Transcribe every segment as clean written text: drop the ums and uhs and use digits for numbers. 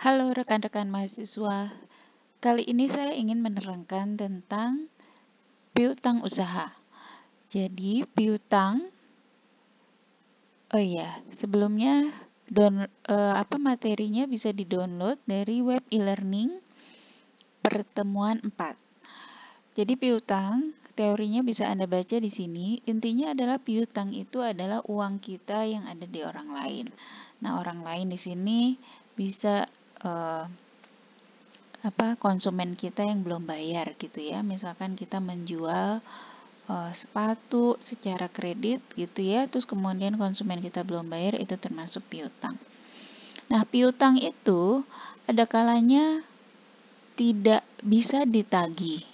Halo rekan-rekan mahasiswa, kali ini saya ingin menerangkan tentang piutang usaha. Jadi piutang, sebelumnya materinya bisa di-download dari web e-learning pertemuan 4. Jadi piutang, teorinya bisa Anda baca di sini. Intinya adalah piutang itu adalah uang kita yang ada di orang lain. Nah, orang lain di sini bisa konsumen kita yang belum bayar gitu ya. Misalkan kita menjual sepatu secara kredit gitu ya, terus kemudian konsumen kita belum bayar, itu termasuk piutang. Nah, piutang itu ada kalanya tidak bisa ditagih.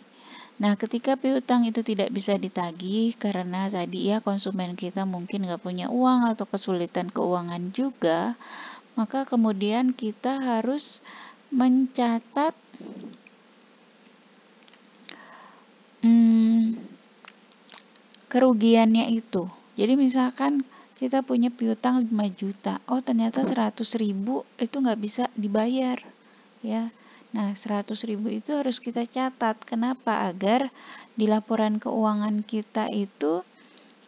Nah, ketika piutang itu tidak bisa ditagih karena tadi ya konsumen kita mungkin nggak punya uang atau kesulitan keuangan juga, maka kemudian kita harus mencatat kerugiannya itu. Jadi misalkan kita punya piutang 5 juta, oh ternyata 100.000 itu nggak bisa dibayar ya. Nah, 100.000 itu harus kita catat. Kenapa? Agar di laporan keuangan kita itu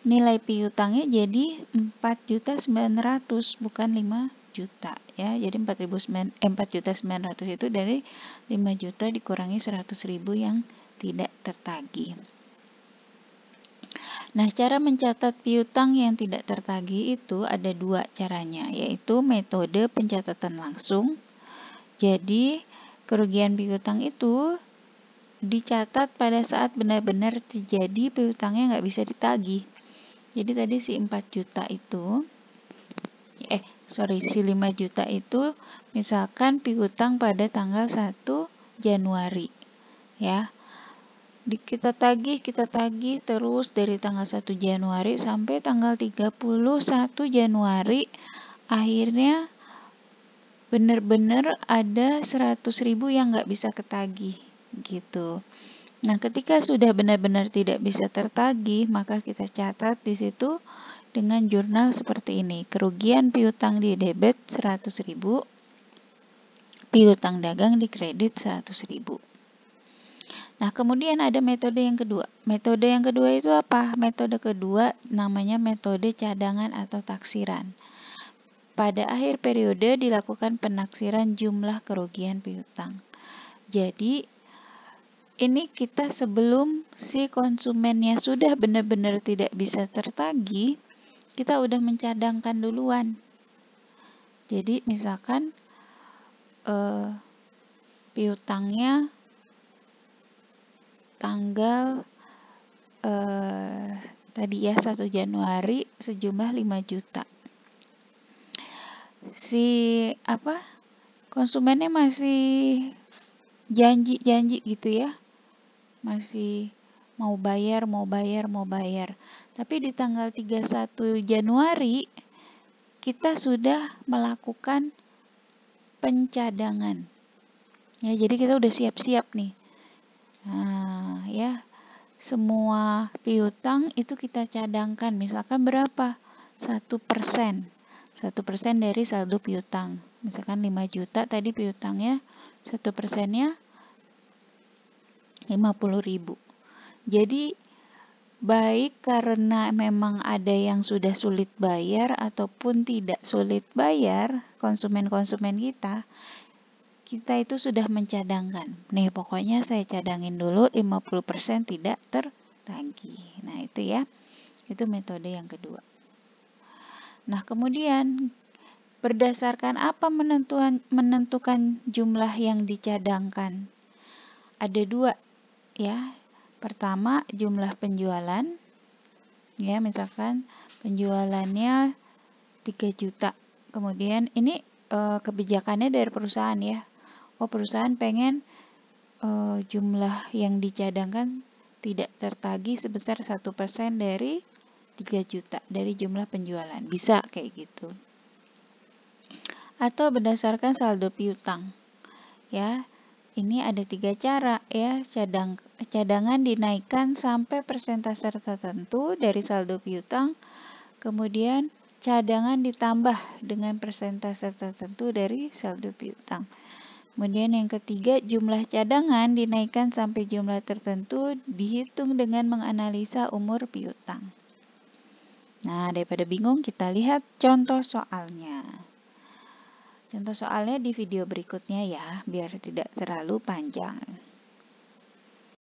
nilai piutangnya jadi 4.900.000 bukan 5 juta ya. Jadi 4.900.000 itu dari 5 juta dikurangi 100.000 yang tidak tertagih. Nah, cara mencatat piutang yang tidak tertagih itu ada dua caranya, yaitu metode pencatatan langsung. Jadi, kerugian piutang itu dicatat pada saat benar-benar terjadi piutangnya nggak bisa ditagih. Jadi tadi si 4 juta itu, si 5 juta itu misalkan piutang pada tanggal 1 Januari. Ya. Kita tagih terus dari tanggal 1 Januari sampai tanggal 31 Januari. Akhirnya benar-benar ada 100.000 yang nggak bisa ketagih gitu. Nah, ketika sudah benar-benar tidak bisa tertagih, maka kita catat di situ dengan jurnal seperti ini. Kerugian piutang di debit 100.000, piutang dagang di kredit 100.000. Nah, kemudian ada metode yang kedua. Metode yang kedua itu apa? Metode kedua namanya metode cadangan atau taksiran. Pada akhir periode dilakukan penaksiran jumlah kerugian piutang. Jadi, ini kita sebelum si konsumennya sudah benar-benar tidak bisa tertagih, kita udah mencadangkan duluan. Jadi, misalkan piutangnya tanggal tadi ya 1 Januari sejumlah 5 juta. Konsumennya masih janji gitu ya. Masih mau bayar. Tapi di tanggal 31 Januari kita sudah melakukan pencadangan. Ya, jadi kita udah siap-siap nih. Nah, ya. Semua piutang itu kita cadangkan. Misalkan berapa? 1%. 1% dari saldo piutang. Misalkan 5 juta tadi piutangnya, 1%-nya 50.000. Jadi baik karena memang ada yang sudah sulit bayar ataupun tidak sulit bayar, konsumen-konsumen kita itu sudah mencadangkan. Nih pokoknya saya cadangin dulu 50% tidak tertagih. Nah itu ya, itu metode yang kedua. Nah kemudian berdasarkan apa menentukan jumlah yang dicadangkan? Ada dua ya. Pertama jumlah penjualan. Ya misalkan penjualannya 3 juta. Kemudian ini kebijakannya dari perusahaan ya. Perusahaan pengen jumlah yang dicadangkan tidak tertagih sebesar 1% dari 3 juta dari jumlah penjualan. Bisa kayak gitu. Atau berdasarkan saldo piutang. Ya, ini ada 3 cara ya. Cadangan dinaikkan sampai persentase tertentu dari saldo piutang. Kemudian cadangan ditambah dengan persentase tertentu dari saldo piutang. Kemudian yang ketiga, jumlah cadangan dinaikkan sampai jumlah tertentu dihitung dengan menganalisa umur piutang. Nah, daripada bingung, kita lihat contoh soalnya. Contoh soalnya di video berikutnya ya, biar tidak terlalu panjang.